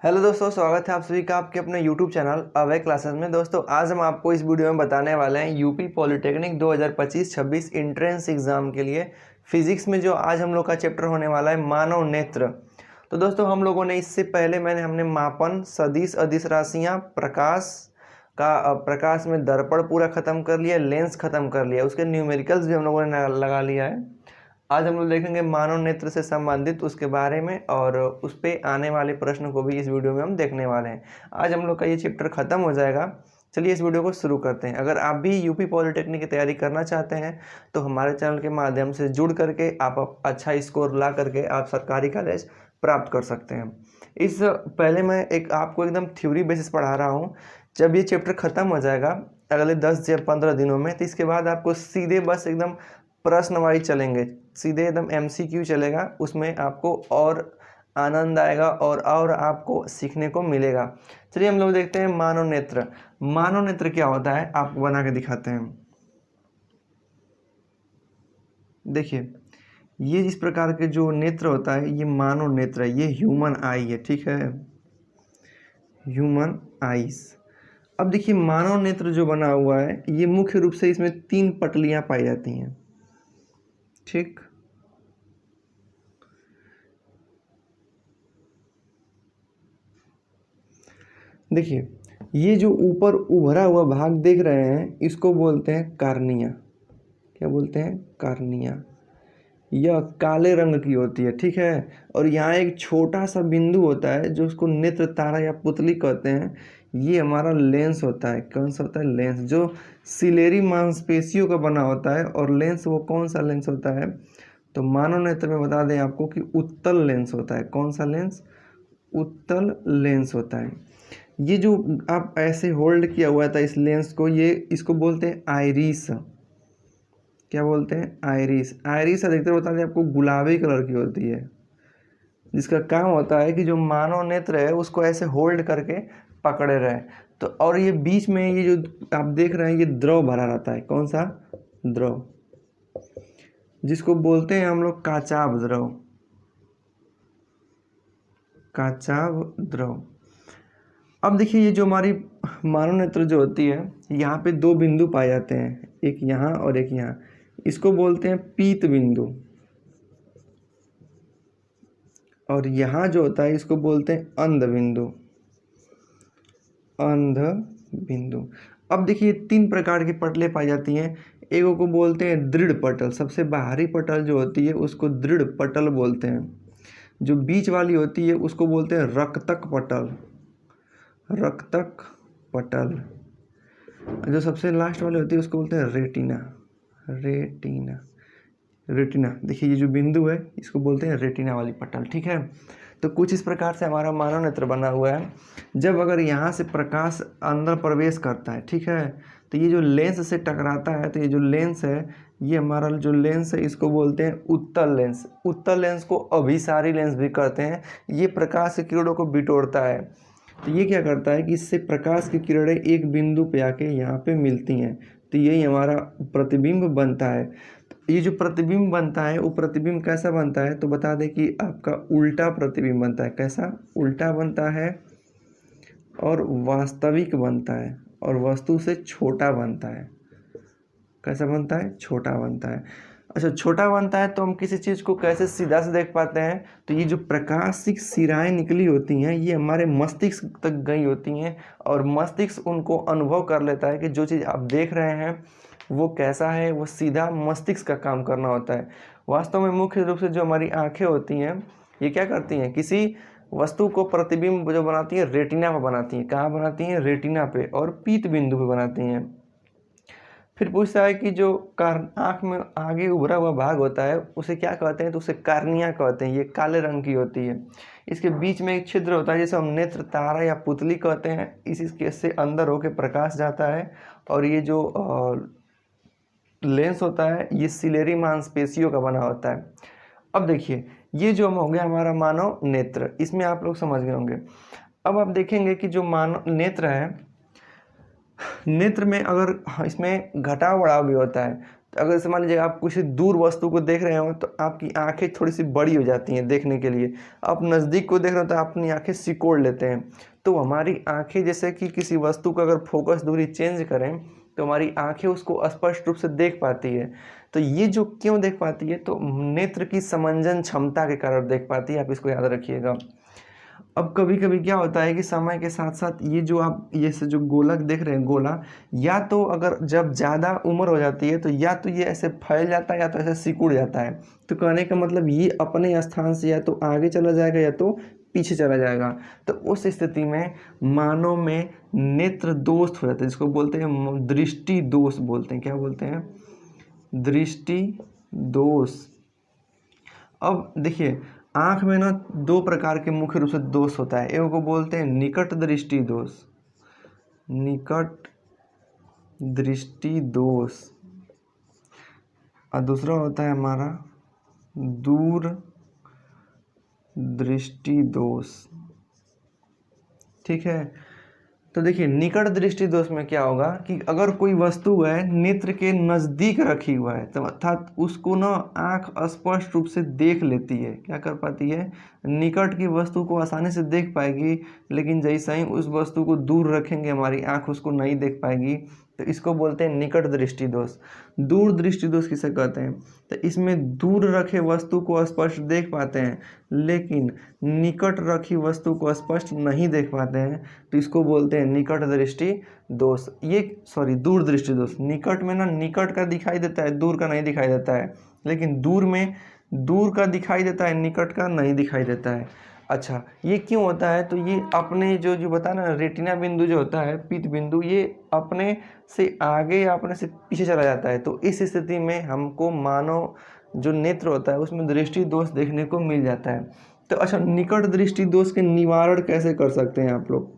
Hello दोस्तों, स्वागत है आप सभी का आपके अपने यूट्यूब चैनल अभय क्लासेस में। दोस्तों आज हम आपको इस वीडियो में बताने वाले हैं यूपी पॉलिटेक्निक 2025-26 एंट्रेंस एग्ज़ाम के लिए फिजिक्स में जो आज हम लोग का चैप्टर होने वाला है मानव नेत्र। तो दोस्तों हम लोगों ने इससे पहले हमने मापन, सदिश, अदिश राशियाँ, प्रकाश में दर्पण पूरा ख़त्म कर लिया, लेंस ख़त्म कर लिया, उसके न्यूमेरिकल्स भी हम लोगों ने लगा लिया है। आज हम लोग देखेंगे मानव नेत्र से संबंधित उसके बारे में और उस पे आने वाले प्रश्न को भी इस वीडियो में हम देखने वाले हैं। आज हम लोग का ये चैप्टर ख़त्म हो जाएगा। चलिए इस वीडियो को शुरू करते हैं। अगर आप भी यूपी पॉलिटेक्निक की तैयारी करना चाहते हैं तो हमारे चैनल के माध्यम से जुड़ करके आप अच्छा स्कोर ला करके आप सरकारी कॉलेज प्राप्त कर सकते हैं। इस पहले मैं आपको एकदम थ्योरी बेसिस पढ़ा रहा हूँ। जब ये चैप्टर ख़त्म हो जाएगा अगले 10 या 15 दिनों में, तो इसके बाद आपको सीधे बस एकदम प्रश्न वाइज चलेंगे, सीधे एकदम MCQ चलेगा। उसमें आपको और आनंद आएगा और आपको सीखने को मिलेगा। चलिए हम लोग देखते हैं मानव नेत्र। मानव नेत्र क्या होता है आपको बना के दिखाते हैं। देखिए ये इस प्रकार के जो नेत्र होता है ये मानव नेत्र है, ये ह्यूमन आई है, ठीक है, ह्यूमन आईज। अब देखिए मानव नेत्र जो बना हुआ है ये मुख्य रूप से इसमें 3 पटलियां पाई जाती हैं, ठीक। देखिए ये जो ऊपर उभरा हुआ भाग देख रहे हैं इसको बोलते हैं कार्निया। क्या बोलते हैं? कार्निया। यह काले रंग की होती है, ठीक है। और यहाँ एक छोटा सा बिंदु होता है जो उसको नेत्र तारा या पुतली कहते हैं। ये हमारा लेंस होता है। कौन सा होता है? लेंस, जो सिलेरी मांसपेशियों का बना होता है। और लेंस वो कौन सा लेंस होता है? तो मानव नेत्र में बता दें आपको कि उत्तल लेंस होता है। कौन सा लेंस? उत्तल लेंस होता है। ये जो आप ऐसे होल्ड किया हुआ था इस लेंस को, ये इसको बोलते हैं आइरिस। क्या बोलते हैं? आइरिस। आइरिस अधिकतर बताते हैं आपको गुलाबी कलर की होती है, जिसका काम होता है कि जो मानव नेत्र है उसको ऐसे होल्ड करके पकड़े रहे। तो और ये बीच में ये जो आप देख रहे हैं ये द्रव भरा रहता है। कौन सा? द्रव, जिसको बोलते हैं हम लोग काचाभ द्रव। काचाभ द्रव। अब देखिए ये जो हमारी मानव नेत्र जो होती है यहाँ पे 2 बिंदु पाए जाते हैं, एक यहाँ और एक यहाँ। इसको बोलते हैं पीत बिंदु। और यहाँ जो होता है इसको बोलते हैं अंध बिंदु। अंध बिंदु। अब देखिए 3 प्रकार की पटलें पाई जाती हैं। एक को बोलते हैं दृढ़ पटल, सबसे बाहरी पटल जो होती है उसको दृढ़ पटल बोलते हैं। जो बीच वाली होती है उसको बोलते हैं रक्तक पटल। रक्तक पटल। जो सबसे लास्ट वाली होती है उसको बोलते हैं रेटिना। रेटिना। रेटिना। देखिए ये जो बिंदु है इसको बोलते हैं रेटिना वाली पटल, ठीक है। तो कुछ इस प्रकार से हमारा मानव नेत्र बना हुआ है। जब अगर यहाँ से प्रकाश अंदर प्रवेश करता है, ठीक है, तो ये जो लेंस से टकराता है, तो ये जो लेंस है ये हमारा जो लेंस है इसको बोलते हैं उत्तल लेंस। उत्तल लेंस को अभिसारी लेंस भी कहते हैं। ये प्रकाश की किरणों को बिटोरता है। तो ये क्या करता है कि इससे प्रकाश की किरणें एक बिंदु पे आके यहाँ पे मिलती हैं, तो यही हमारा प्रतिबिंब बनता है। तो ये जो प्रतिबिंब बनता है वो प्रतिबिंब कैसा बनता है? तो बता दें कि आपका उल्टा प्रतिबिंब बनता है। कैसा? उल्टा बनता है और वास्तविक बनता है और वस्तु से छोटा बनता है। कैसा बनता है? छोटा बनता है। अच्छा, छोटा बनता है तो हम किसी चीज़ को कैसे सीधा से देख पाते हैं? तो ये जो प्रकाशिक सिराएं निकली होती हैं ये हमारे मस्तिष्क तक गई होती हैं और मस्तिष्क उनको अनुभव कर लेता है कि जो चीज़ आप देख रहे हैं वो कैसा है। वो सीधा मस्तिष्क का काम करना होता है। वास्तव में मुख्य रूप से जो हमारी आँखें होती हैं ये क्या करती हैं? किसी वस्तु को प्रतिबिंब जो बनाती हैं रेटिना पर बनाती हैं। कहाँ बनाती हैं? रेटिना पे और पीत बिंदु पे बनाती हैं। फिर पूछता है कि जो आँख में आगे उभरा हुआ भाग होता है उसे क्या कहते हैं? तो उसे कार्निया कहते हैं। ये काले रंग की होती है। इसके बीच में एक छिद्र होता है जिसे हम नेत्र तारा या पुतली कहते हैं। इसी से अंदर होकर प्रकाश जाता है। और ये जो लेंस होता है ये सिलेरी मांसपेशियों का बना होता है। अब देखिए ये जो हो गया हमारा मानव नेत्र, इसमें आप लोग समझ गए होंगे। अब आप देखेंगे कि जो मानव नेत्र है, नेत्र में अगर इसमें घटाव बढ़ाव भी होता है। अगर जैसे मान लीजिए आप कुछ दूर वस्तु को देख रहे हो तो आपकी आंखें थोड़ी सी बड़ी हो जाती हैं देखने के लिए, आप नज़दीक को देख रहे हो तो आप अपनी आंखें सिकोड़ लेते हैं। तो हमारी आंखें जैसे कि किसी वस्तु को अगर फोकस दूरी चेंज करें तो हमारी आंखें उसको स्पष्ट रूप से देख पाती है। तो ये जो क्यों देख पाती है, तो नेत्र की समंजन क्षमता के कारण देख पाती है, आप इसको याद रखिएगा। अब कभी कभी क्या होता है कि समय के साथ साथ ये जो आप ये से जो गोलक देख रहे हैं गोला, या तो अगर जब ज़्यादा उम्र हो जाती है तो या तो ये ऐसे फैल जाता है या तो ऐसे सिकुड़ जाता है। तो कहने का मतलब ये अपने स्थान से या तो आगे चला जाएगा या तो पीछे चला जाएगा। तो उस स्थिति में मानव में नेत्र दोष हो जाता है, जिसको बोलते हैं दृष्टि दोष बोलते हैं। क्या बोलते हैं? दृष्टि दोष। अब देखिए आँख में ना दो प्रकार के मुख्य रूप से दोष होता है। एक को बोलते हैं निकट दृष्टि दोष, निकट दृष्टि दोष, और दूसरा होता है हमारा दूर दृष्टि दोष। ठीक है, तो देखिए निकट दृष्टि दोष में क्या होगा कि अगर कोई वस्तु है नेत्र के नज़दीक रखी हुआ है तो अर्थात उसको ना आँख स्पष्ट रूप से देख लेती है, क्या कर पाती है, निकट की वस्तु को आसानी से देख पाएगी, लेकिन जैसे ही उस वस्तु को दूर रखेंगे हमारी आँख उसको नहीं देख पाएगी। तो इसको बोलते हैं निकट दृष्टि दोष। दूर दृष्टि दोष किसे कहते हैं? तो इसमें दूर रखे वस्तु को स्पष्ट देख पाते हैं लेकिन निकट रखी वस्तु को स्पष्ट नहीं देख पाते हैं, तो इसको बोलते हैं निकट दृष्टि दोष। ये दूर दृष्टि दोष। निकट में ना निकट का दिखाई देता है, दूर का नहीं दिखाई देता है, लेकिन दूर में दूर का दिखाई देता है, निकट का नहीं दिखाई देता है। अच्छा, ये क्यों होता है? तो ये अपने जो बता ना रेटिना बिंदु जो होता है, पीत बिंदु, ये अपने से आगे या अपने से पीछे चला जाता है। तो इस स्थिति में हमको मानव जो नेत्र होता है उसमें दृष्टि दोष देखने को मिल जाता है। तो अच्छा, निकट दृष्टि दोष के निवारण कैसे कर सकते हैं आप लोग?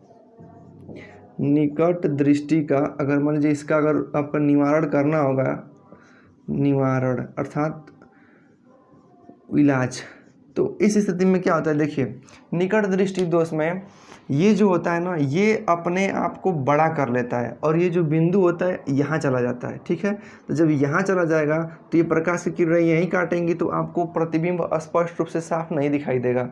निकट दृष्टि का अगर मान लीजिए इसका अगर आपका निवारण करना होगा, निवारण अर्थात इलाज, तो इस स्थिति में क्या होता है? देखिए निकट दृष्टि दोष में ये जो होता है ना, ये अपने आप को बड़ा कर लेता है और ये जो बिंदु होता है यहाँ चला जाता है। ठीक है, तो जब यहाँ चला जाएगा तो ये प्रकाश की किरणें यहीं काटेंगी तो आपको प्रतिबिंब स्पष्ट रूप से साफ नहीं दिखाई देगा।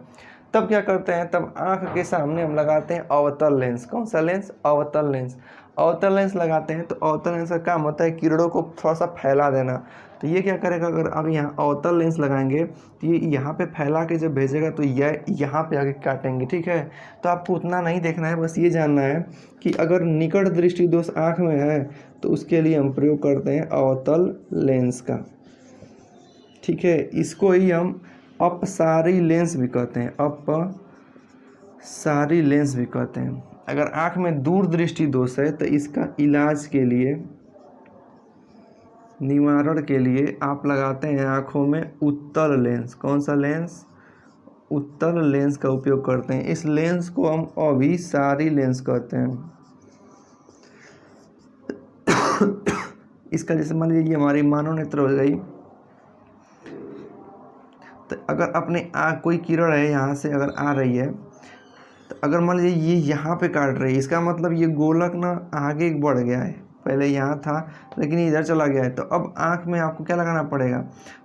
तब क्या करते हैं? तब आँख के सामने हम लगाते हैं अवतल लेंस। कौन सा लेंस? अवतल लेंस। अवतल लेंस लगाते हैं तो अवतल लेंस का काम होता है किरणों को थोड़ा सा फैला देना। तो ये क्या करेगा? अगर आप यहाँ अवतल लेंस लगाएंगे तो ये यहाँ पे फैला के जब भेजेगा तो यह यहाँ पे आके काटेंगे। ठीक है, तो आपको उतना नहीं देखना है, बस ये जानना है कि अगर निकट दृष्टि दोष आँख में है तो उसके लिए हम प्रयोग करते हैं अवतल लेंस का। ठीक है, इसको ही हम अपसारी लेंस भी कहते हैं, अपसारी लेंस भी कहते हैं। अगर आँख में दूर दृष्टि दोष है तो इसका इलाज के लिए, निवारण के लिए आप लगाते हैं आँखों में उत्तल लेंस। कौन सा लेंस? उत्तल लेंस का उपयोग करते हैं। इस लेंस को हम अभिसारी लेंस कहते हैं। इसका जैसे मान लीजिए हमारी मानव नेत्र हो गई, तो अगर अपने कोई किरण है यहाँ से अगर आ रही है तो अगर मान लीजिए ये यहाँ पे काट रही है, इसका मतलब ये गोलक ना आगे बढ़ गया है, पहले यहाँ था लेकिन इधर चला गया है। तो अब आँख में आपको क्या लगाना पड़ेगा?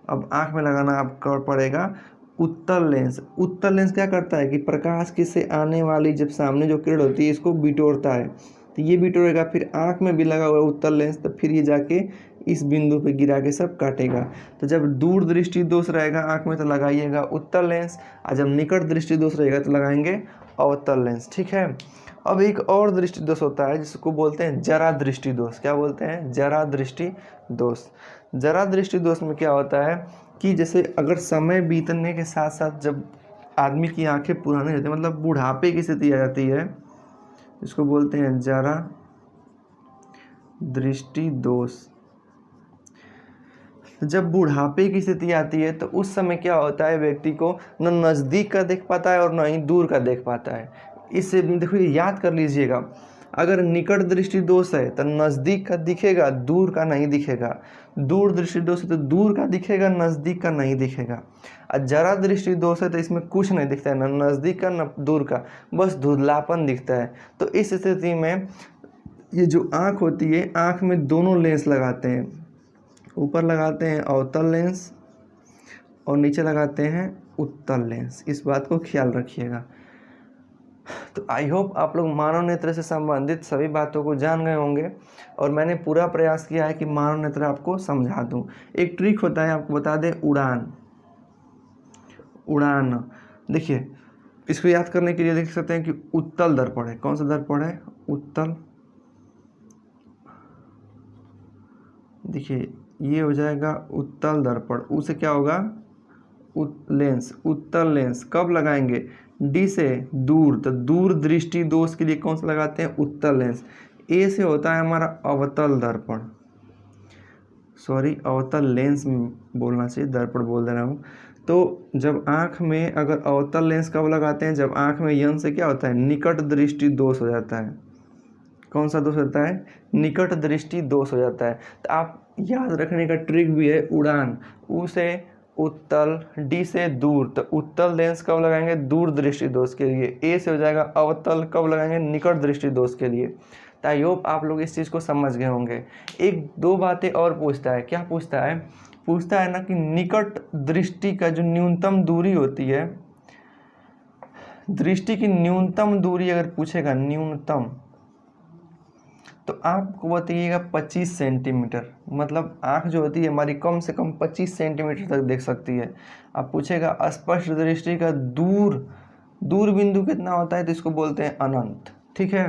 अब आँख में लगाना आपको पड़ेगा उत्तल लेंस। उत्तल लेंस क्या करता है कि प्रकाश की से आने वाली जब सामने जो किरण होती है इसको बिटोरता है, तो ये बिटोरेगा, फिर आँख में भी लगा हुआ है उत्तल लेंस, तो फिर ये जाके इस बिंदु पे गिरा के सब काटेगा। तो जब दूर दृष्टि दोष रहेगा आँख में तो लगाइएगा उत्तल लेंस, और जब निकट दृष्टि दोष रहेगा तो लगाएंगे अवतल लेंस। ठीक है, अब एक और दृष्टि दोष होता है जिसको बोलते हैं जरा दृष्टि दोष। क्या बोलते हैं? जरा दृष्टि दोष। जरा दृष्टि दोष में क्या होता है कि जैसे अगर समय बीतने के साथ साथ जब आदमी की आंखें पुरानी रहती है, मतलब बुढ़ापे की स्थिति आ जाती है, इसको बोलते हैं जरा दृष्टि दोष। जब बुढ़ापे की स्थिति आती है तो उस समय क्या होता है, व्यक्ति को न नज़दीक का देख पाता है और न ही दूर का देख पाता है। इससे देखिए याद कर लीजिएगा, अगर निकट दृष्टि दोष है तो नज़दीक का दिखेगा, दूर का नहीं दिखेगा। दूर दृष्टि दोष है तो दूर का दिखेगा, नज़दीक का नहीं दिखेगा। और जरा दृष्टि दोष है तो इसमें कुछ नहीं दिखता है, न नज़दीक का न दूर का, बस धुंधलापन दिखता है। तो इस स्थिति में ये जो आँख होती है, आँख में दोनों लेंस लगाते हैं, ऊपर लगाते हैं अवतल लेंस और नीचे लगाते हैं उत्तल लेंस। इस बात को ख्याल रखिएगा। तो आई होप आप लोग मानव नेत्र से संबंधित सभी बातों को जान गए होंगे और मैंने पूरा प्रयास किया है कि मानव नेत्र आपको समझा दूं। एक ट्रिक होता है, आपको बता दें, उड़ान। उड़ान देखिए, इसको याद करने के लिए देख सकते हैं कि उत्तल दर्पण है। कौन सा दर्पण है? उत्तल। देखिए ये हो जाएगा उत्तल दर्पण। उसे क्या होगा? लेंस, उत्तल लेंस। कब लगाएंगे? डी से दूर, तो दूर दृष्टि दोष के लिए कौन सा लगाते हैं? उत्तल लेंस। ए से होता है हमारा अवतल दर्पण, सॉरी अवतल लेंस बोलना चाहिए, दर्पण बोल दे रहा हूँ। तो जब आँख में अगर अवतल लेंस कब लगाते हैं? जब आँख में यंग से क्या होता है? निकट दृष्टि दोष हो जाता है। कौन सा दोष होता है? निकट दृष्टि दोष हो जाता है। तो आप याद रखने का ट्रिक भी है उड़ान। ऊ से उत्तल, डी से दूर, तो उत्तल लेंस कब लगाएंगे? दूर दृष्टि दोष के लिए। ए से हो जाएगा अवतल, कब लगाएंगे? निकट दृष्टि दोष के लिए। तो आई होप आप लोग इस चीज़ को समझ गए होंगे। एक दो बातें और पूछता है। क्या पूछता है? पूछता है ना कि निकट दृष्टि का जो न्यूनतम दूरी होती है, दृष्टि की न्यूनतम दूरी अगर पूछेगा, न्यूनतम, तो आपको बताइएगा 25 सेंटीमीटर। मतलब आँख जो होती है हमारी कम से कम 25 सेंटीमीटर तक देख सकती है। अब पूछेगा स्पष्ट दृष्टि का दूर बिंदु कितना होता है? तो इसको बोलते हैं अनंत। ठीक है,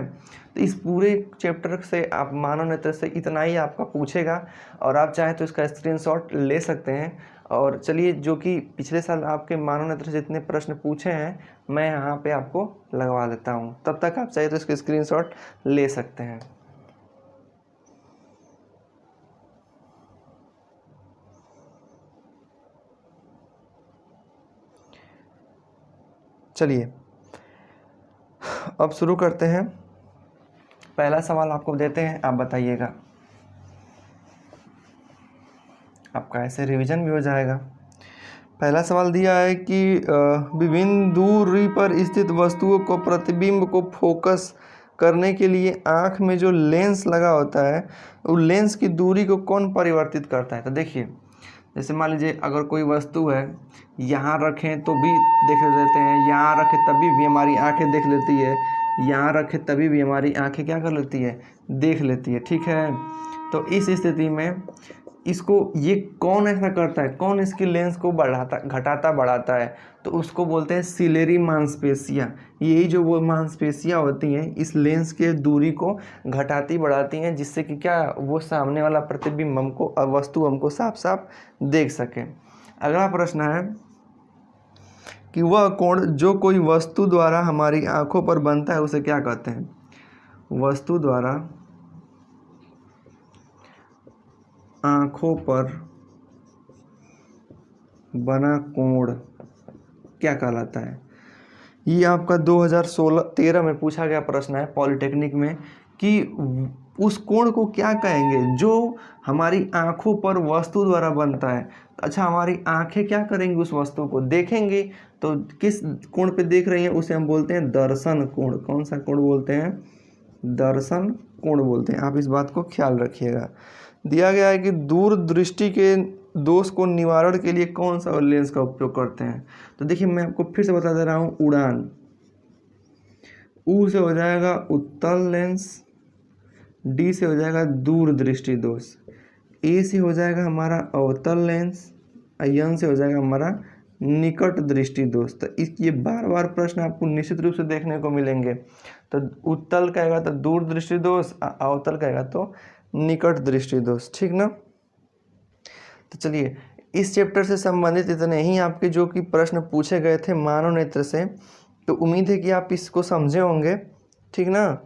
तो इस पूरे चैप्टर से आप मानव नेत्र से इतना ही आपका पूछेगा और आप चाहे तो इसका स्क्रीनशॉट ले सकते हैं। और चलिए, जो कि पिछले साल आपके मानव नेत्र से जितने प्रश्न पूछे हैं मैं यहाँ पे आपको लगवा देता हूँ। तब तक आप चाहे तो इसके स्क्रीनशॉट ले सकते हैं। चलिए अब शुरू करते हैं। पहला सवाल आपको देते हैं, आप बताइएगा। आपका ऐसे रिवीजन भी हो जाएगा। पहला सवाल दिया है कि विभिन्न दूरी पर स्थित वस्तुओं को प्रतिबिंब को फोकस करने के लिए आँख में जो लेंस लगा होता है, वो लेंस की दूरी को कौन परिवर्तित करता है? तो देखिए, जैसे मान लीजिए अगर कोई वस्तु है, यहाँ रखें तो भी देख लेते हैं, यहाँ रखें तभी भी हमारी आंखें देख लेती है, यहाँ रखें तभी भी हमारी आंखें क्या कर लेती है? देख लेती है। ठीक है, तो इस स्थिति में इसको ये कौन ऐसा करता है? कौन इसकी लेंस को बढ़ाता, घटाता, बढ़ाता है? तो उसको बोलते हैं सिलेरी मांसपेशियाँ। यही जो वो मांसपेशियाँ होती हैं इस लेंस के दूरी को घटाती बढ़ाती हैं, जिससे कि क्या, वो सामने वाला प्रतिबिंब हमको, वस्तु हमको साफ साफ देख सके। अगला प्रश्न है कि वह कोण जो कोई वस्तु द्वारा हमारी आंखों पर बनता है उसे क्या कहते हैं? वस्तु द्वारा आंखों पर बना कोण क्या कहलाता है? ये आपका 2013 में पूछा गया प्रश्न है पॉलिटेक्निक में कि उस कोण को क्या कहेंगे जो हमारी आंखों पर वस्तु द्वारा बनता है। अच्छा, हमारी आंखें क्या करेंगी? उस वस्तु को देखेंगी, तो किस कोण पे देख रही हैं उसे हम बोलते हैं दर्शन कोण। कौन सा कोण बोलते हैं? दर्शन कोण बोलते हैं। आप इस बात को ख्याल रखिएगा। दिया गया है कि दूर दृष्टि के दोष को निवारण के लिए कौन सा लेंस का उपयोग करते हैं? तो देखिए, मैं आपको फिर से बता दे रहा हूँ, उड़ान। ऊ से हो जाएगा उत्तल लेंस, डी से हो जाएगा दूर दृष्टि दोष, ए से हो जाएगा हमारा अवतल लेंस, यन से हो जाएगा हमारा निकट दृष्टि दोष। तो ये बार बार प्रश्न आपको निश्चित रूप से देखने को मिलेंगे। तो उत्तल कहेगा तो दूर दृष्टि दोष, अवतल कहेगा तो निकट दृष्टि दोष। ठीक ना? तो चलिए, इस चैप्टर से संबंधित इतने ही आपके जो कि प्रश्न पूछे गए थे मानव नेत्र से। तो उम्मीद है कि आप इसको समझे होंगे। ठीक ना?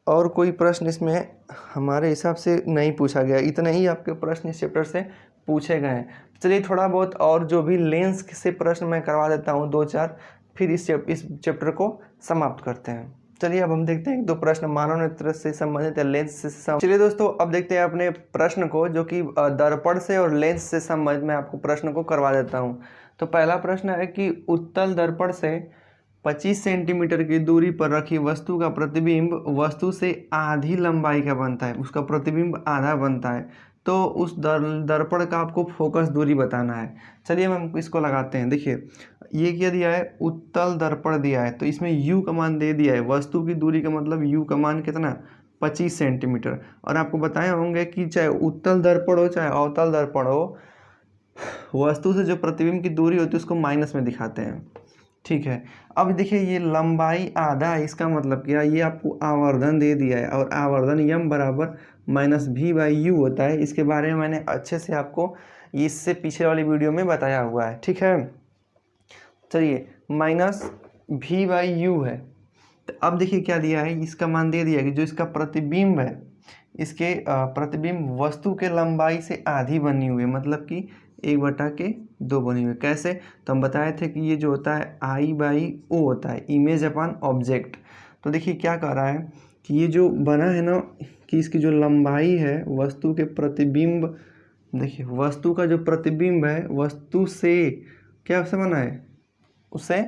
और कोई प्रश्न इसमें हमारे हिसाब से नहीं पूछा गया। इतने ही आपके प्रश्न इस चैप्टर से पूछे गए हैं। चलिए, थोड़ा बहुत और जो भी लेंस से प्रश्न मैं करवा देता हूँ 2-4, फिर इस चैप्टर को समाप्त करते हैं। चलिए, अब हम देखते हैं 2 प्रश्न मानव नेत्र से संबंधित है, लेंस से संबंधित। चलिए दोस्तों, अब देखते हैं अपने प्रश्न को, जो कि दर्पण से और लेंस से संबंधित मैं आपको प्रश्न को करवा देता हूँ। तो पहला प्रश्न है कि उत्तल दर्पण से 25 सेंटीमीटर की दूरी पर रखी वस्तु का प्रतिबिंब वस्तु से आधी लंबाई का बनता है। उसका प्रतिबिंब आधा बनता है। तो उस दर्पण का आपको फोकस दूरी बताना है। चलिए हम इसको लगाते हैं। देखिए ये क्या दिया है, उत्तल दर्पण दिया है, तो इसमें u का मान दे दिया है। वस्तु की दूरी का मतलब u का मान कितना, 25 सेंटीमीटर। और आपको बताए होंगे कि चाहे उत्तल दर्पण हो चाहे अवतल दर्पण हो, वस्तु से जो प्रतिबिंब की दूरी होती है उसको माइनस में दिखाते हैं। ठीक है, अब देखिए ये लंबाई आधा है, इसका मतलब क्या, ये आपको आवर्धन दे दिया है और आवर्धन यम बराबर माइनस भी बाई यू होता है। इसके बारे में मैंने अच्छे से आपको इससे पीछे वाली वीडियो में बताया हुआ है। ठीक है, चलिए माइनस भी बाई यू है। तो अब देखिए क्या दिया है, इसका मान दे दिया है कि जो इसका प्रतिबिंब है, इसके प्रतिबिंब वस्तु के लंबाई से आधी बनी हुई है, मतलब कि 1/2 बनी हुई है। कैसे, तो हम बताए थे कि ये जो होता है I/O होता है, इमेज अपॉन ऑब्जेक्ट। तो देखिए क्या कह रहा है कि ये जो बना है ना, कि इसकी जो लंबाई है वस्तु के प्रतिबिंब, देखिए वस्तु का जो प्रतिबिंब है वस्तु से क्या से बना है, उससे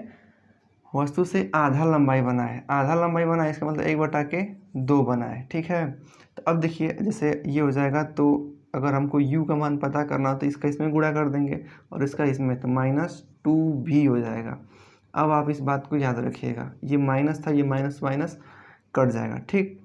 वस्तु से आधा लंबाई बना है, आधा लंबाई बना है, इसका मतलब 1/2 बना है। ठीक है, तो अब देखिए जैसे ये हो जाएगा, तो अगर हमको u का मान पता करना हो तो इसका इसमें गुणा कर देंगे और इसका इसमें, तो -2v हो जाएगा। अब आप इस बात को याद रखिएगा, ये माइनस था, ये माइनस माइनस कट जाएगा। ठीक,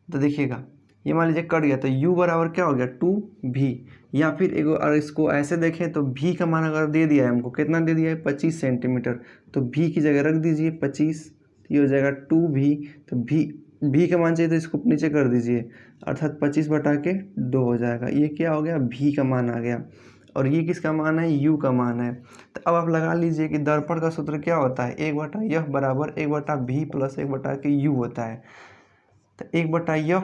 तो देखिएगा ये मान लीजिए कट गया, तो u बराबर क्या हो गया, 2v। या फिर एक और इसको ऐसे देखें तो v का मान अगर दे दिया है हमको, कितना दे दिया है, 25 सेंटीमीटर, तो v की जगह रख दीजिए 25, ये हो जाएगा 2v। तो v का मान चाहिए तो इसको नीचे कर दीजिए, अर्थात 25/2 हो जाएगा। ये क्या हो गया, v का मान आ गया। और ये किसका मान है, u का मान है। तो अब आप लगा लीजिए कि दर्पण का सूत्र क्या होता है, 1/f बराबर 1/v प्लस 1/u होता है। तो 1/f,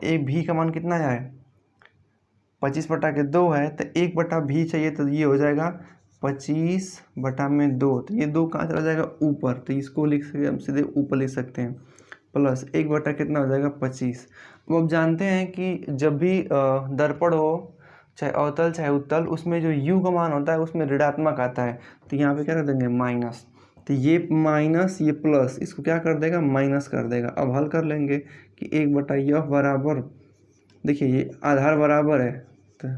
एक भी का मान कितना है, 25/2 है, तो 1/v चाहिए, तो ये हो जाएगा 25/2। तो ये 2 कहाँ चला जाएगा, ऊपर, तो इसको लिख सकते हम सीधे ऊपर लिख सकते हैं, प्लस 1/ कितना हो जाएगा, 25। अब आप जानते हैं कि जब भी दर्पण हो, चाहे अवतल चाहे उत्तल, उसमें जो u का मान होता है उसमें ऋणात्मक आता है, तो यहाँ पे क्या कर देंगे, माइनस। तो ये माइनस ये प्लस, इसको क्या कर देगा, माइनस कर देगा। अब हल कर लेंगे कि 1/f बराबर, देखिए ये आधार बराबर है तो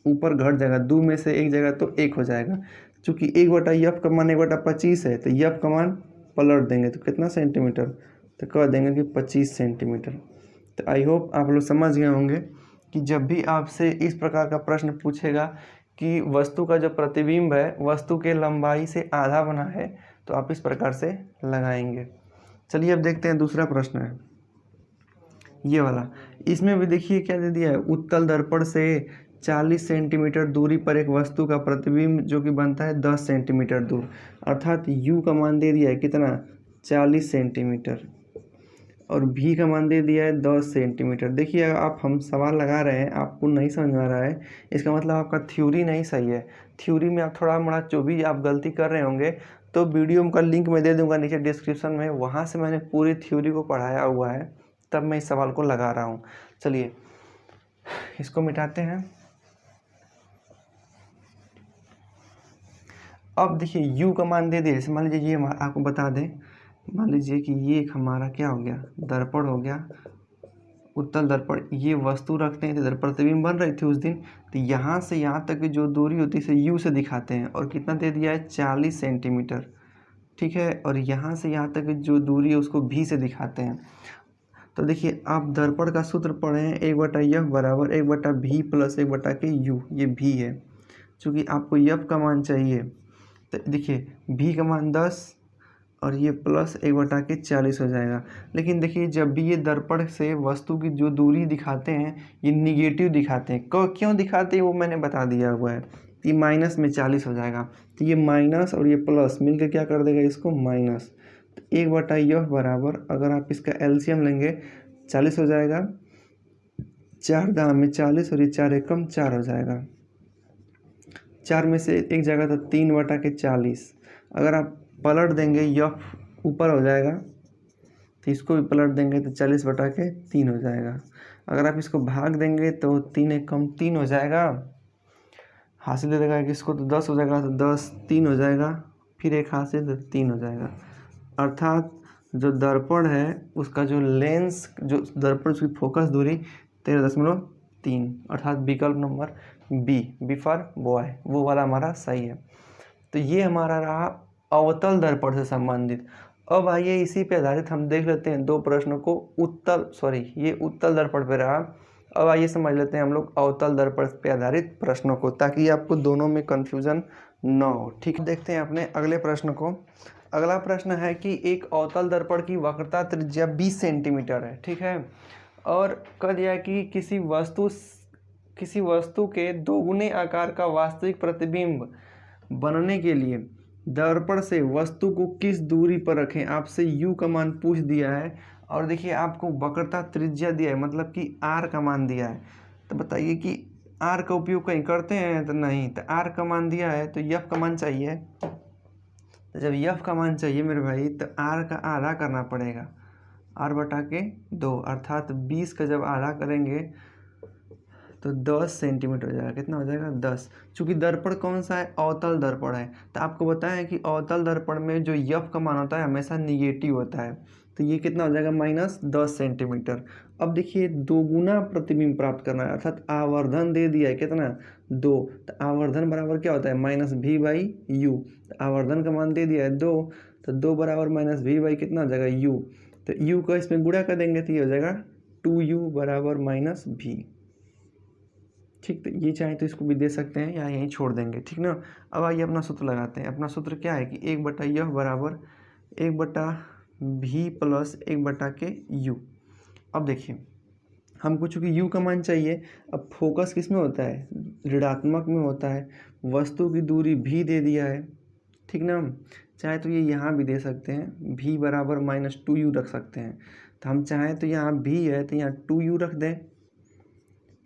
ऊपर घट जाएगा, 2 में से एक जगह तो 1 हो जाएगा। चूँकि 1/f का मान 1/25 है, तो f का मान पलट देंगे तो कितना सेंटीमीटर, तो कह देंगे कि 25 सेंटीमीटर। तो आई होप आप लोग समझ गए होंगे कि जब भी आपसे इस प्रकार का प्रश्न पूछेगा कि वस्तु का जो प्रतिबिंब है वस्तु के लंबाई से आधा बना है, तो आप इस प्रकार से लगाएंगे। चलिए अब देखते हैं दूसरा प्रश्न है ये वाला। इसमें भी देखिए क्या दे दिया है, उत्तल दर्पण से 40 सेंटीमीटर दूरी पर एक वस्तु का प्रतिबिंब जो कि बनता है 10 सेंटीमीटर दूर, अर्थात u का मान दे दिया है कितना, 40 सेंटीमीटर, और v का मान दे दिया है 10 सेंटीमीटर। देखिए आप हम सवाल लगा रहे हैं, आपको नहीं समझ में आ रहा है, इसका मतलब आपका थ्योरी नहीं सही है। थ्योरी में आप थोड़ा मोड़ा जो भी आप गलती कर रहे होंगे, तो वीडियो का लिंक मैं दे दूंगा नीचे डिस्क्रिप्शन में, वहाँ से मैंने पूरी थ्योरी को पढ़ाया हुआ है, तब मैं इस सवाल को लगा रहा हूँ। चलिए इसको मिटाते हैं। अब देखिए u का मान दे दिए, जैसे मान लीजिए ये आपको बता दें, मान लीजिए कि ये एक हमारा क्या हो गया, दर्पण हो गया, उत्तल दर्पण, ये वस्तु रखते हैं, इधर प्रतिबिंब बन रही थी उस दिन, तो यहाँ से यहाँ तक की जो दूरी होती है इसे u से दिखाते हैं, और कितना दे दिया है, 40 सेंटीमीटर। ठीक है, और यहाँ से यहाँ तक की जो दूरी है उसको v से दिखाते हैं। तो देखिए आप दर्पण का सूत्र पढ़े हैं, 1/f बराबर 1/v प्लस 1/u, ये v है। चूँकि आपको f का मान चाहिए, तो देखिए v का मान 10 और ये प्लस 1/40 हो जाएगा। लेकिन देखिए जब भी ये दर्पण से वस्तु की जो दूरी दिखाते हैं ये निगेटिव दिखाते हैं, क्यों दिखाते हैं वो मैंने बता दिया हुआ है। ये माइनस में 40 हो जाएगा, तो ये माइनस और ये प्लस मिलकर क्या कर देगा, इसको माइनस। तो 1/f बराबर, अगर आप इसका एलसीएम लेंगे 40 हो जाएगा, 4 दाम में 40 और ये 4 एकम 4 हो जाएगा, 4 में से एक जगह तो 3/40। अगर आप पलट देंगे यफ ऊपर हो जाएगा, तो इसको भी पलट देंगे तो 40/3 हो जाएगा। अगर आप इसको भाग देंगे तो 3 एकम 3 हो जाएगा, हासिल दे देगा कि इसको तो 10 हो जाएगा, तो 10 3 हो जाएगा, फिर एक हासिल तो 3 हो जाएगा। अर्थात जो दर्पण है उसका जो लेंस, जो दर्पण की फोकस दूरी 13.3 3, अर्थात विकल्प नंबर बी फॉर बॉय, वो वाला हमारा सही है। तो ये हमारा रहा अवतल दर्पण से संबंधित। अब आइए इसी पे आधारित हम देख लेते हैं दो प्रश्नों को। ये उत्तल दर्पण पे रहा। अब आइए समझ लेते हैं हम लोग अवतल दर्पण पे आधारित प्रश्नों को, ताकि आपको दोनों में कंफ्यूजन न हो। ठीक, देखते हैं अपने अगले प्रश्न को। अगला प्रश्न है कि एक अवतल दर्पण की वक्रता त्रिज्या 20 सेंटीमीटर है, ठीक है, और कह दिया कि किसी वस्तु के दोगुने आकार का वास्तविक प्रतिबिंब बनने के लिए दर्पण से वस्तु को किस दूरी पर रखें। आपसे u का मान पूछ दिया है, और देखिए आपको वक्रता त्रिज्या दिया है, मतलब कि r का मान दिया है। तो बताइए कि r का उपयोग कहीं करते हैं तो नहीं, तो r का मान दिया है तो f का मान चाहिए। तो जब f का मान चाहिए मेरे भाई, तो r का आधा करना पड़ेगा, r बटा के 2, अर्थात 20 का जब आधा करेंगे तो 10 सेंटीमीटर हो जाएगा। कितना हो जाएगा? 10। चूँकि दर्पण कौन सा है? अवतल दर्पण है। तो आपको बताया कि अवतल दर्पण में जो यफ का मान होता है हमेशा निगेटिव होता है। तो ये कितना हो जाएगा? -10 सेंटीमीटर। अब देखिए दोगुना प्रतिबिंब प्राप्त करना है, अर्थात आवर्धन दे दिया है कितना? 2। तो आवर्धन बराबर क्या होता है? -v/u। तो आवर्धन का मान दे दिया है 2, तो 2 बराबर -v/ कितना हो जाएगा? u। तो u का इसमें गुणा कर देंगे तो ये हो जाएगा 2u बराबर -v। ठीक, तो ये चाहे तो इसको भी दे सकते हैं या यहीं छोड़ देंगे, ठीक ना। अब आइए अपना सूत्र लगाते हैं। अपना सूत्र क्या है कि 1/f बराबर 1/v प्लस 1/u। अब देखिए हमको चूँकि u का मान चाहिए, अब फोकस किस में होता है? ऋणात्मक में होता है। वस्तु की दूरी v दे दिया है, ठीक ना। चाहे तो ये यहाँ भी दे सकते हैं, v बराबर -2u रख सकते हैं। तो हम चाहें तो यहाँ v है तो यहाँ 2u रख दें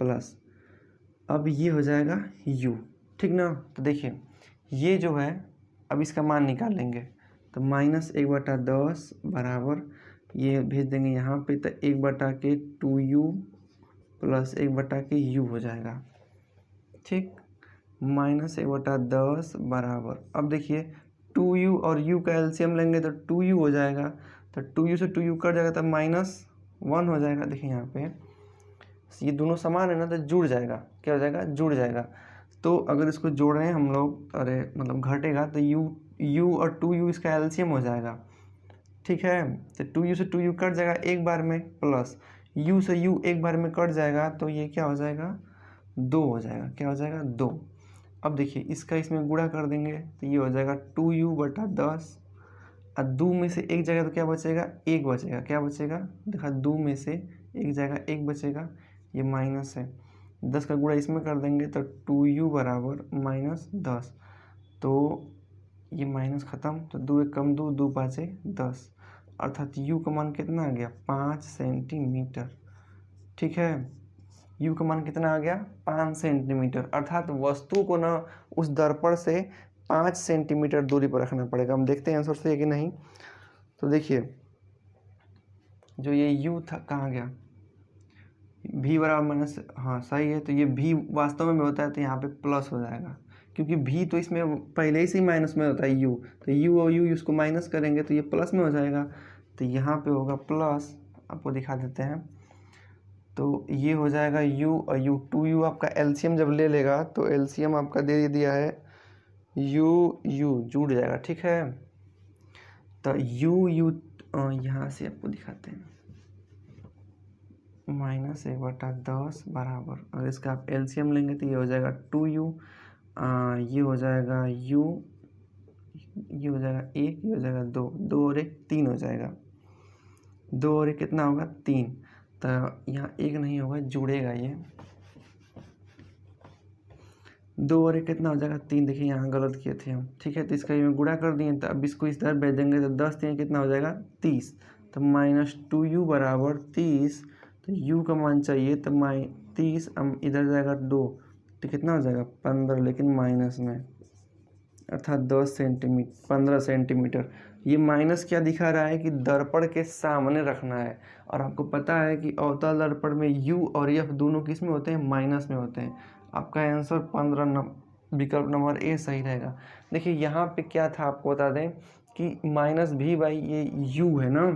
प्लस, अब ये हो जाएगा u, ठीक ना। तो देखिए ये जो है, अब इसका मान निकाल लेंगे, तो -1/10 बराबर ये भेज देंगे यहाँ पे, तो 1/2u प्लस 1/u हो जाएगा, ठीक। -1/10 बराबर, अब देखिए 2u और u का एलसीएम लेंगे तो 2u हो जाएगा, तो 2u से 2u कट जाएगा, तब -1 हो जाएगा। देखिए यहाँ पे ये दोनों समान है ना, तो जुड़ जाएगा। क्या हो जाएगा? जुड़ जाएगा। तो अगर इसको जोड़ रहे हैं हम लोग, अरे मतलब घटेगा, तो u और 2u इसका एलसीएम हो जाएगा, ठीक है। तो 2u से 2u कट जाएगा एक बार में, प्लस u से u एक बार में कट जाएगा, तो ये क्या हो जाएगा? 2 हो जाएगा। क्या हो जाएगा? 2। अब देखिए इसका इसमें गुणा कर देंगे तो ये हो जाएगा 2u/10, और 2 में से एक जगह तो क्या बचेगा? 1 बचेगा। क्या बचेगा? देखा, 2 में से एक जगह 1 बचेगा, ये माइनस है। 10 का गुणा इसमें कर देंगे तो 2u बराबर -10, तो ये माइनस ख़त्म, तो 2 1 कम 2, 2 5 10, अर्थात u का मान कितना आ गया? 5 सेंटीमीटर, ठीक है। u का मान कितना आ गया? 5 सेंटीमीटर, अर्थात वस्तु को ना उस दर्पण से 5 सेंटीमीटर दूरी पर रखना पड़ेगा। हम देखते हैं आंसर सही है कि नहीं। तो देखिए जो ये u था कहाँ गया? v बराबर माइनस, हाँ सही है। तो ये v वास्तव में होता है तो यहाँ पे प्लस हो जाएगा, क्योंकि v तो इसमें पहले ही से माइनस में होता है u, तो u और u उसको माइनस करेंगे तो ये प्लस में हो जाएगा। तो यहाँ पे होगा प्लस, आपको दिखा देते हैं। तो ये हो जाएगा u और u, 2u आपका एलसीएम जब ले लेगा तो एलसीएम आपका दे दिया है u जुड़ जाएगा, ठीक है। तो u यहाँ से आपको दिखाते हैं, -1/10 बराबर, अगर इसका आप एलसीएम लेंगे तो ये हो जाएगा 2u, ये हो जाएगा u, ये हो जाएगा 1, ये हो जाएगा 2, 2 और 1 3 हो जाएगा। 2 और 1 कितना होगा? 3। तो यहाँ 1 नहीं होगा, जुड़ेगा ये। 2 और 1 कितना हो जाएगा? 3। देखिए यहाँ गलत किए थे हम, ठीक है। तो इसका ये गुणा कर दिए, तो अब इसको इस तरह भेज देंगे तो 10 3 कितना हो जाएगा? 30। तो -2u बराबर 30, तो u का मान चाहिए, तो 30 इधर जाएगा 2, तो कितना हो जाएगा? 15, लेकिन माइनस में, अर्थात 15 सेंटीमीटर। ये माइनस क्या दिखा रहा है कि दर्पण के सामने रखना है, और आपको पता है कि अवतल दर्पण में u और f दोनों किस में होते हैं? माइनस में होते हैं। आपका आंसर 15 विकल्प नंबर ए सही रहेगा। देखिए यहाँ पे क्या था, आपको बता दें कि -v/, ये u है ना,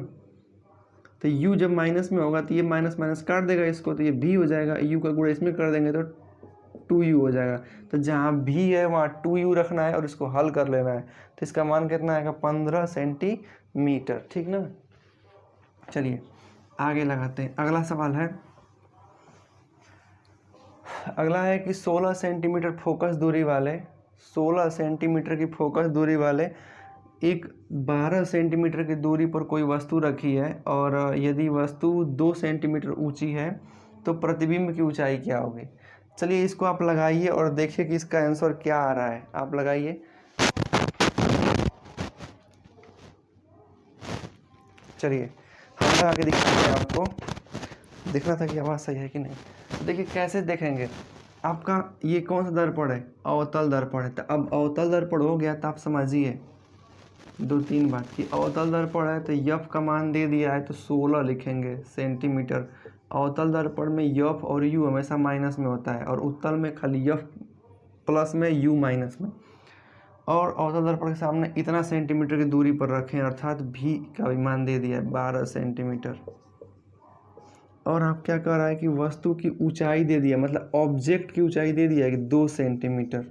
तो u जब माइनस में होगा तो ये माइनस माइनस काट देगा इसको, तो ये v हो जाएगा। u का गुणा इसमें कर देंगे तो 2u हो जाएगा। तो जहाँ v है वहाँ 2u रखना है और इसको हल कर लेना है। तो इसका मान कितना आएगा 15 सेंटीमीटर, ठीक ना। चलिए आगे लगाते हैं। अगला सवाल है, अगला है कि 16 सेंटीमीटर फोकस दूरी वाले 16 सेंटीमीटर की फोकस दूरी वाले एक 12 सेंटीमीटर की दूरी पर कोई वस्तु रखी है और यदि वस्तु 2 सेंटीमीटर ऊंची है तो प्रतिबिंब की ऊंचाई क्या होगी। चलिए इसको आप लगाइए और देखिए कि इसका आंसर क्या आ रहा है। आप लगाइए। चलिए हम लगा के दिखाते हैं आपको। देखना था कि आवाज़ सही है कि नहीं। देखिए कैसे देखेंगे। आपका ये कौन सा दर्पण है, अवतल दर्पण है। तो अब अवतल दर्पण हो गया तो आप समझिए 2-3 बात की। अवतल दर्पण है तो यफ का मान दे दिया है तो 16 लिखेंगे सेंटीमीटर। अवतल दर्पण में यफ और यू हमेशा माइनस में होता है और उत्तल में खाली यफ प्लस में यू माइनस में। और अवतल दर्पण के सामने इतना सेंटीमीटर की दूरी पर रखें, अर्थात भी का भी मान दे दिया है 12 सेंटीमीटर। और आप क्या कह रहा है कि वस्तु की ऊंचाई दे दिया, मतलब ऑब्जेक्ट की ऊंचाई दे दिया है कि 2 सेंटीमीटर।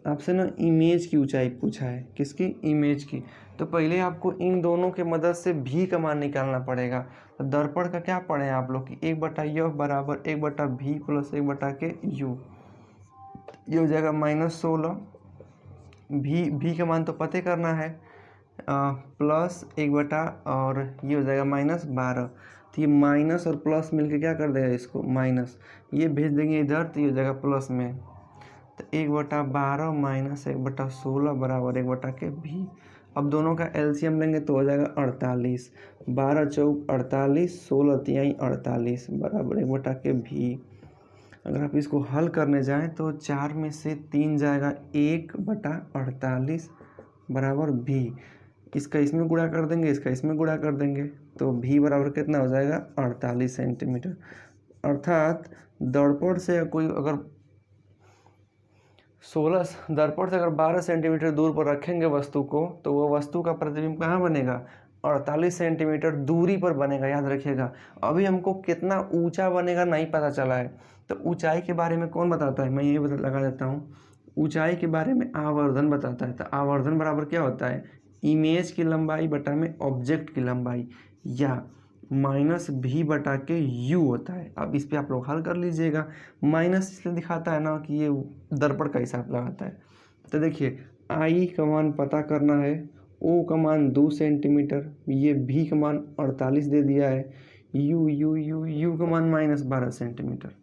आपसे ना इमेज की ऊंचाई पूछा है, किसकी, इमेज की। तो पहले आपको इन दोनों के मदद से भी का मान निकालना पड़ेगा। तो दर्पण का क्या पढ़े हैं आप लोग कि 1/यफ बराबर 1/v प्लस 1/u। ये हो जाएगा -16। भी का मान तो पते करना है, प्लस 1 और ये हो जाएगा -12। तो ये माइनस और प्लस मिलके क्या कर देगा इसको माइनस, ये भेज देंगे इधर तो ये हो जाएगा प्लस में। तो 1/12 माइनस 1/16 बराबर 1/v। अब दोनों का एलसीएम लेंगे तो हो जाएगा 48। 12 चौक 48, 16 तिहाई 48 बराबर 1/v। अगर आप इसको हल करने जाएं तो 4 में से 3 जाएगा 1/48 बराबर v। इसका इसमें गुणा कर देंगे, इसका इसमें गुणा कर देंगे तो v बराबर कितना हो जाएगा 48 सेंटीमीटर। अर्थात दर्पण से कोई अगर 16 दर्पण से अगर 12 सेंटीमीटर दूर पर रखेंगे वस्तु को तो वो वस्तु का प्रतिबिंब कहाँ बनेगा, 48 सेंटीमीटर दूरी पर बनेगा। याद रखिएगा। अभी हमको कितना ऊंचा बनेगा नहीं पता चला है, तो ऊंचाई के बारे में कौन बताता है, मैं ये लगा देता हूँ। ऊंचाई के बारे में आवर्धन बताता है। तो आवर्धन बराबर क्या होता है, इमेज की लंबाई बटा में ऑब्जेक्ट की लंबाई, या -v बटा के u होता है। अब इस पे आप लोग हल कर लीजिएगा। माइनस इसलिए दिखाता है ना कि ये दर्पण का हिसाब लगाता है। तो देखिए i का मान पता करना है, o का मान 2 सेंटीमीटर, ये v का मान 48 दे दिया है, u का मान -12 सेंटीमीटर।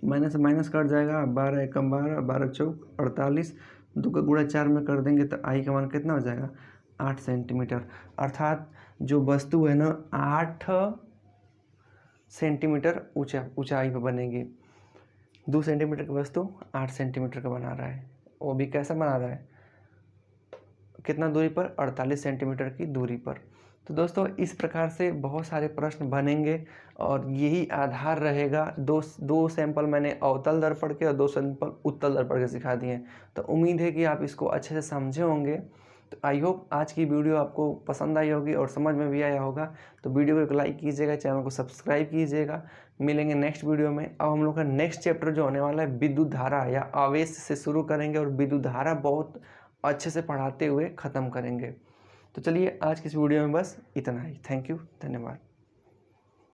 माइनस माइनस कट जाएगा, 12 एकम 12, 12 चौक 48, 2 का गुणा 4 में कर देंगे तो i का मान कितना हो जाएगा 8 सेंटीमीटर। अर्थात जो वस्तु है ना 8 सेंटीमीटर ऊंचाई पर बनेगी। 2 सेंटीमीटर की वस्तु 8 सेंटीमीटर का बना रहा है। वो भी कैसा बना रहा है, कितना दूरी पर, 48 सेंटीमीटर की दूरी पर। तो दोस्तों इस प्रकार से बहुत सारे प्रश्न बनेंगे और यही आधार रहेगा। दो सैंपल मैंने अवतल दर्पण के और 2 सैंपल उत्तल दर्पण के सिखा दिए हैं। तो उम्मीद है कि आप इसको अच्छे से समझे होंगे। तो आई होप आज की वीडियो आपको पसंद आई होगी और समझ में भी आया होगा। तो वीडियो को एक लाइक कीजिएगा, चैनल को सब्सक्राइब कीजिएगा। मिलेंगे नेक्स्ट वीडियो में। अब हम लोग का नेक्स्ट चैप्टर जो होने वाला है विद्युत धारा या आवेश से शुरू करेंगे और विद्युत धारा बहुत अच्छे से पढ़ाते हुए ख़त्म करेंगे। तो चलिए आज की इस वीडियो में बस इतना ही। थैंक यू, धन्यवाद।